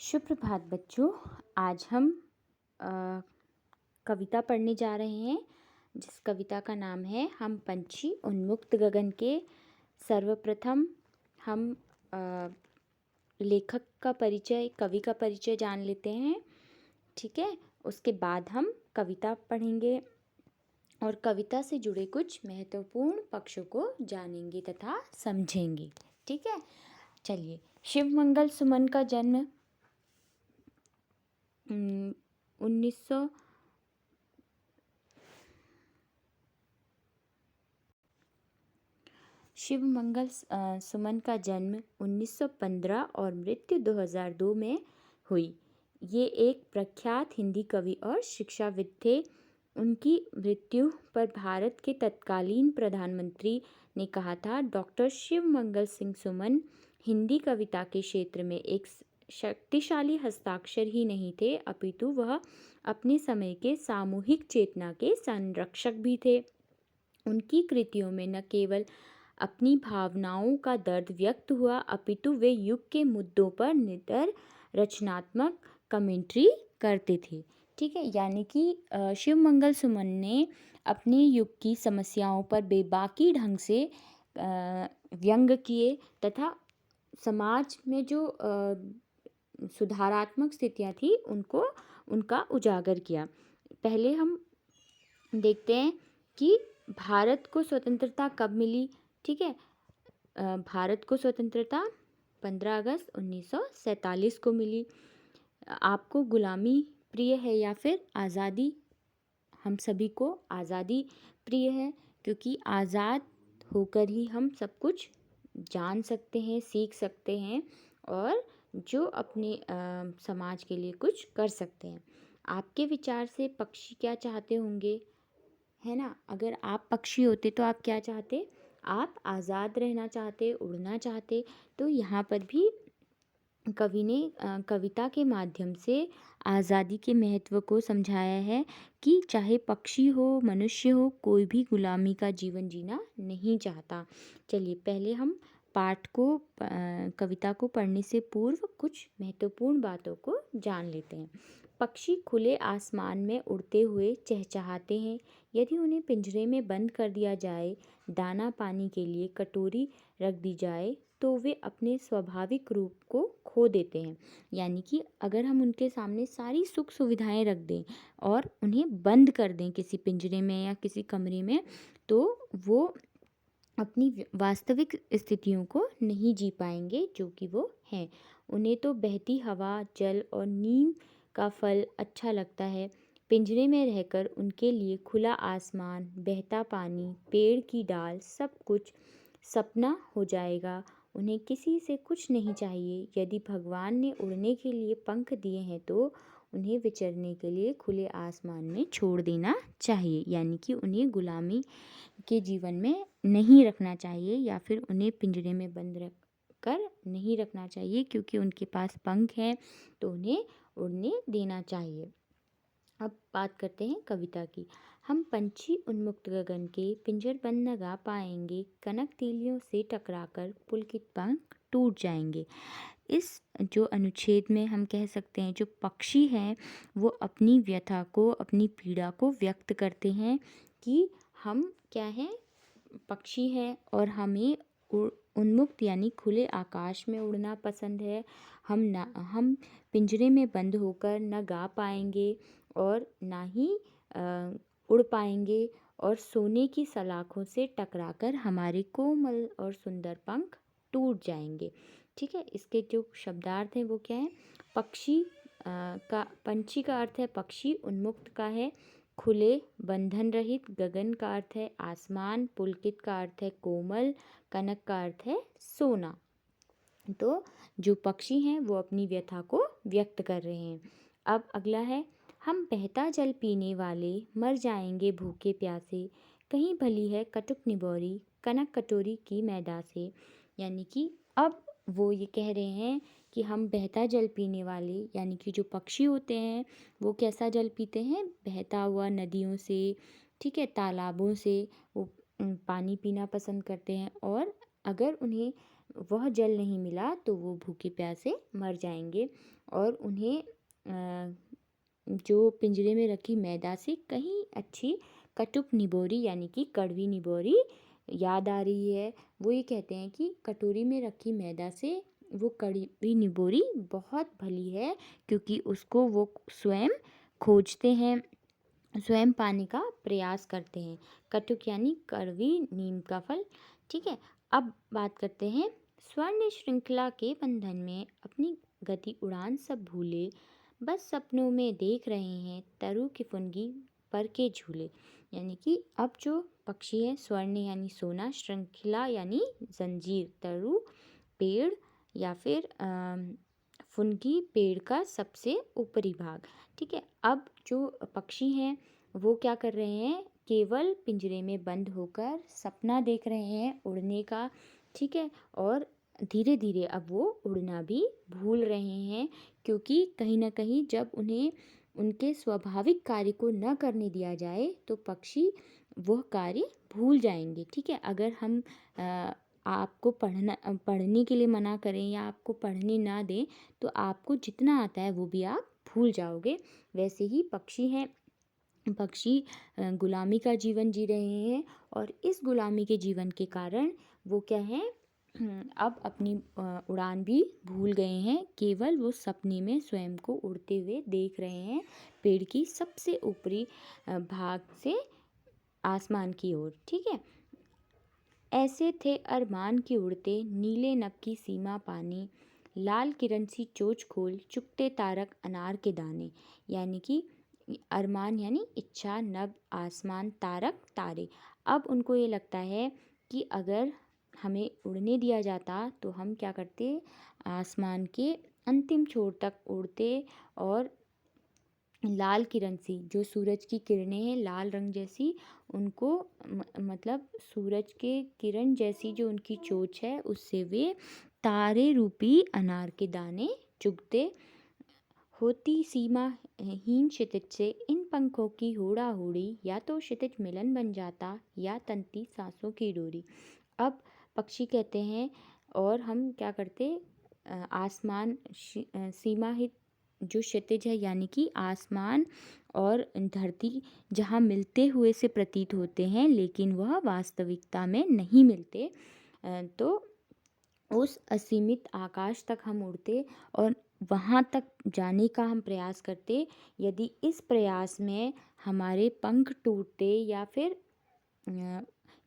सुप्रभात बच्चों। आज हम अ, कविता पढ़ने जा रहे हैं जिस कविता का नाम है हम पंछी उन्मुक्त गगन के। सर्वप्रथम हम अ, लेखक का परिचय, कवि का परिचय जान लेते हैं। ठीक है, उसके बाद हम कविता पढ़ेंगे और कविता से जुड़े कुछ महत्वपूर्ण पक्षों को जानेंगे तथा समझेंगे। ठीक है, चलिए। शिवमंगल सुमन का जन्म 1900 शिवमंगल सुमन का जन्म 1915 और मृत्यु 2002 में हुई। ये एक प्रख्यात हिंदी कवि और शिक्षाविद थे। उनकी मृत्यु पर भारत के तत्कालीन प्रधानमंत्री ने कहा था, डॉक्टर शिवमंगल सिंह सुमन हिंदी कविता के क्षेत्र में एक शक्तिशाली हस्ताक्षर ही नहीं थे, अपितु वह अपने समय के सामूहिक चेतना के संरक्षक भी थे। उनकी कृतियों में न केवल अपनी भावनाओं का दर्द व्यक्त हुआ, अपितु वे युग के मुद्दों पर निडर रचनात्मक कमेंट्री करते थे। ठीक है, यानी कि शिवमंगल सुमन ने अपने युग की समस्याओं पर बेबाकी ढंग से व्यंग किए तथा समाज में जो सुधारात्मक स्थितियाँ थी उनका उजागर किया। पहले हम देखते हैं कि भारत को स्वतंत्रता कब मिली। ठीक है, भारत को स्वतंत्रता 15 अगस्त 1947 को मिली। आपको गुलामी प्रिय है या फिर आज़ादी? हम सभी को आज़ादी प्रिय है, क्योंकि आज़ाद होकर ही हम सब कुछ जान सकते हैं, सीख सकते हैं और जो अपने समाज के लिए कुछ कर सकते हैं। आपके विचार से पक्षी क्या चाहते होंगे, है ना? अगर आप पक्षी होते तो आप क्या चाहते? आप आज़ाद रहना चाहते, उड़ना चाहते। तो यहाँ पर भी कवि ने कविता के माध्यम से आज़ादी के महत्व को समझाया है कि चाहे पक्षी हो, मनुष्य हो, कोई भी गुलामी का जीवन जीना नहीं चाहता। चलिए, पहले हम पाठ को कविता को पढ़ने से पूर्व कुछ महत्वपूर्ण बातों को जान लेते हैं। पक्षी खुले आसमान में उड़ते हुए चहचहाते हैं। यदि उन्हें पिंजरे में बंद कर दिया जाए, दाना पानी के लिए कटोरी रख दी जाए, तो वे अपने स्वाभाविक रूप को खो देते हैं। यानी कि अगर हम उनके सामने सारी सुख सुविधाएं रख दें और उन्हें बंद कर दें किसी पिंजरे में या किसी कमरे में, तो वो अपनी वास्तविक स्थितियों को नहीं जी पाएंगे जो कि वो हैं। उन्हें तो बहती हवा, जल और नीम का फल अच्छा लगता है। पिंजरे में रहकर उनके लिए खुला आसमान, बहता पानी, पेड़ की डाल सब कुछ सपना हो जाएगा। उन्हें किसी से कुछ नहीं चाहिए। यदि भगवान ने उड़ने के लिए पंख दिए हैं तो उन्हें विचरने के लिए खुले आसमान में छोड़ देना चाहिए। यानी कि उन्हें गुलामी के जीवन में नहीं रखना चाहिए या फिर उन्हें पिंजरे में बंद रख कर नहीं रखना चाहिए, क्योंकि उनके पास पंख हैं तो उन्हें उड़ने देना चाहिए। अब बात करते हैं कविता की। हम पंछी उन्मुक्त गगन के पिंजर बंद न गा पाएंगे, कनक तीलियों से टकराकर पुलकित पंख टूट जाएंगे। इस जो अनुच्छेद में हम कह सकते हैं जो पक्षी हैं वो अपनी व्यथा को, अपनी पीड़ा को व्यक्त करते हैं कि हम क्या हैं, पक्षी हैं और हमें उन्मुक्त यानी खुले आकाश में उड़ना पसंद है। हम पिंजरे में बंद होकर न गा पाएंगे और ना ही उड़ पाएंगे और सोने की सलाखों से टकराकर हमारे कोमल और सुंदर पंख टूट जाएंगे। ठीक है, इसके जो शब्दार्थ हैं वो क्या है? पंछी का अर्थ है पक्षी, उन्मुक्त का है खुले बंधन रहित, गगन का अर्थ है आसमान, पुलकित का अर्थ है कोमल, कनक का अर्थ है सोना। तो जो पक्षी हैं वो अपनी व्यथा को व्यक्त कर रहे हैं। अब अगला है, हम बहता जल पीने वाले मर जाएंगे भूखे प्यासे, कहीं भली है कटुक निबोरी कनक कटोरी की मैदा से। यानी कि अब वो ये कह रहे हैं कि हम बहता जल पीने वाले, यानी कि जो पक्षी होते हैं वो कैसा जल पीते हैं? बहता हुआ नदियों से, ठीक है, तालाबों से वो पानी पीना पसंद करते हैं। और अगर उन्हें वह जल नहीं मिला तो वो भूखे प्यासे मर जाएंगे। और उन्हें जो पिंजरे में रखी मैदा से कहीं अच्छी कटुक निबोरी यानी कि कड़वी निबोरी याद आ रही है। वो ये कहते हैं कि कटोरी में रखी मैदा से वो कड़वी निबोरी बहुत भली है, क्योंकि उसको वो स्वयं खोजते हैं, स्वयं पाने का प्रयास करते हैं। कटुक यानी कड़वी नीम का फल। ठीक है, अब बात करते हैं स्वर्ण श्रृंखला के बंधन में अपनी गति उड़ान सब भूले, बस सपनों में देख रहे हैं तरु की फुनगी पर के झूले। यानी कि अब जो पक्षी है, स्वर्ण यानी सोना, श्रृंखला यानी जंजीर, तरु पेड़ या फिर फुनगी पेड़ का सबसे ऊपरी भाग। ठीक है, अब जो पक्षी हैं वो क्या कर रहे हैं, केवल पिंजरे में बंद होकर सपना देख रहे हैं उड़ने का। ठीक है, और धीरे धीरे अब वो उड़ना भी भूल रहे हैं, क्योंकि कहीं ना कहीं जब उन्हें उनके स्वाभाविक कार्य को न करने दिया जाए तो पक्षी वह कार्य भूल जाएंगे। ठीक है, अगर हम आपको पढ़ने के लिए मना करें या आपको पढ़ने ना दें तो आपको जितना आता है वो भी आप भूल जाओगे। वैसे ही पक्षी हैं, पक्षी गुलामी का जीवन जी रहे हैं, और इस गुलामी के जीवन के कारण वो क्या है, अब अपनी उड़ान भी भूल गए हैं। केवल वो सपने में स्वयं को उड़ते हुए देख रहे हैं पेड़ की सबसे ऊपरी भाग से आसमान की ओर। ठीक है, ऐसे थे अरमान के उड़ते, नीले नभ की सीमा पाने, लाल किरण सी चोंच खोल चुगते तारक अनार के दाने। यानी कि अरमान यानी इच्छा, नभ आसमान, तारक तारे। अब उनको ये लगता है कि अगर हमें उड़ने दिया जाता तो हम क्या करते, आसमान के अंतिम छोर तक उड़ते, और लाल किरण सी, जो सूरज की किरणें हैं लाल रंग जैसी, उनको मतलब सूरज के किरण जैसी जो उनकी चोंच है उससे वे तारे रूपी अनार के दाने चुगते। होती सीमा हीन क्षितिज से इन पंखों की होड़ा होड़ी, या तो क्षितिज मिलन बन जाता या तनती सांसों की डोरी। अब पक्षी कहते हैं, और हम क्या करते, आसमान सीमाहित जो क्षितिज है यानी कि आसमान और धरती जहाँ मिलते हुए से प्रतीत होते हैं लेकिन वह वास्तविकता में नहीं मिलते, तो उस असीमित आकाश तक हम उड़ते और वहाँ तक जाने का हम प्रयास करते। यदि इस प्रयास में हमारे पंख टूटते या फिर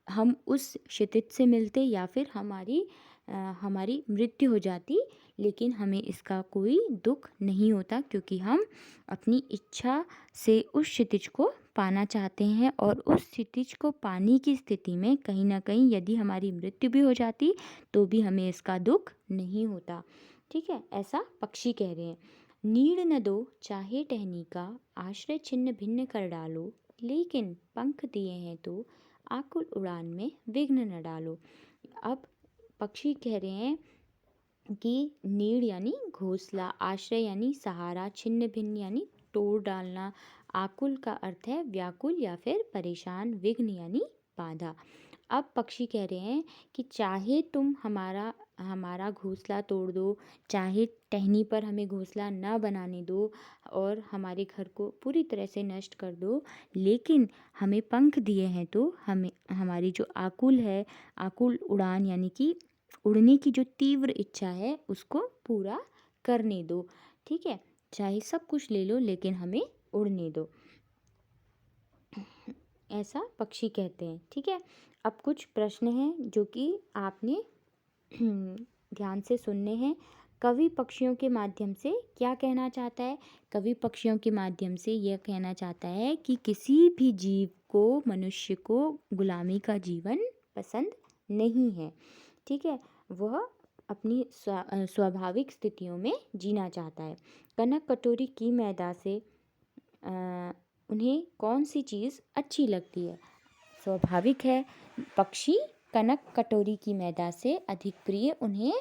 हम उस क्षितिज से मिलते या फिर हमारी मृत्यु हो जाती, लेकिन हमें इसका कोई दुख नहीं होता, क्योंकि हम अपनी इच्छा से उस क्षितिज को पाना चाहते हैं, और उस क्षितिज को पाने की स्थिति में कहीं ना कहीं यदि हमारी मृत्यु भी हो जाती तो भी हमें इसका दुख नहीं होता। ठीक है, ऐसा पक्षी कह रहे हैं। नीड़ न दो चाहे टहनी का, आश्रय छिन्न भिन्न कर डालो, लेकिन पंख दिए हैं तो आकुल उड़ान में विघ्न न डालो। अब पक्षी कह रहे हैं कि नीड़ यानी घोंसला, आश्रय यानी सहारा, छिन्न भिन्न यानी तोड़ डालना, आकुल का अर्थ है व्याकुल या फिर परेशान, विघ्न यानी बाधा। अब पक्षी कह रहे हैं कि चाहे तुम हमारा घोंसला तोड़ दो, चाहे टहनी पर हमें घोंसला न बनाने दो और हमारे घर को पूरी तरह से नष्ट कर दो, लेकिन हमें पंख दिए हैं तो हमें हमारी जो आकुल उड़ान यानी कि उड़ने की जो तीव्र इच्छा है उसको पूरा करने दो। ठीक है, चाहे सब कुछ ले लो लेकिन हमें उड़ने दो, ऐसा पक्षी कहते हैं। ठीक है, अब कुछ प्रश्न हैं जो कि आपने ध्यान से सुनने हैं। कवि पक्षियों के माध्यम से क्या कहना चाहता है? कवि पक्षियों के माध्यम से यह कहना चाहता है कि किसी भी जीव को, मनुष्य को गुलामी का जीवन पसंद नहीं है। ठीक है, वह अपनी स्वाभाविक स्थितियों में जीना चाहता है। कनक कटोरी की मैदा से उन्हें कौन सी चीज़ अच्छी लगती है? स्वाभाविक है, पक्षी कनक कटोरी की मैदा से अधिक प्रिय उन्हें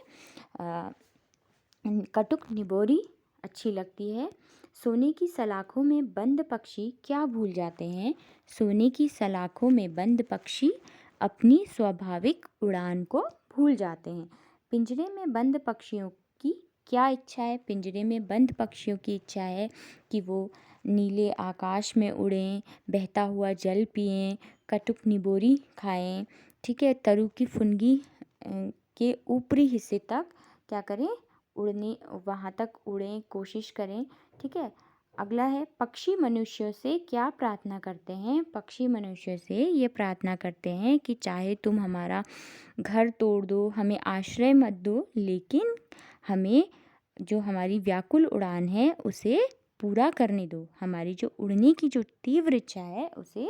कटुक निबोरी अच्छी लगती है। सोने की सलाखों में बंद पक्षी क्या भूल जाते हैं? सोने की सलाखों में बंद पक्षी अपनी स्वाभाविक उड़ान को भूल जाते हैं। पिंजरे में बंद पक्षियों की क्या इच्छा है? पिंजरे में बंद पक्षियों की इच्छा है कि वो नीले आकाश में उड़ें, बहता हुआ जल पिएं, कटुक निबोरी खाएं, ठीक है, तरु की फुनगी के ऊपरी हिस्से तक क्या करें, उड़ने, वहाँ तक उड़ें, कोशिश करें, ठीक है। अगला है, पक्षी मनुष्यों से क्या प्रार्थना करते हैं? पक्षी मनुष्यों से ये प्रार्थना करते हैं कि चाहे तुम हमारा घर तोड़ दो, हमें आश्रय मत दो, लेकिन हमें जो हमारी व्याकुल उड़ान है उसे पूरा करने दो, हमारी जो उड़ने की जो तीव्र इच्छा है उसे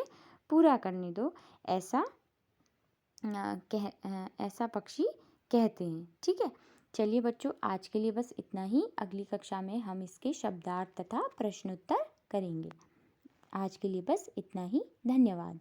पूरा करने दो, ऐसा ऐसा पक्षी कहते हैं, ठीक है। चलिए बच्चों, आज के लिए बस इतना ही। अगली कक्षा में हम इसके शब्दार्थ तथा प्रश्नोत्तर करेंगे। आज के लिए बस इतना ही। धन्यवाद।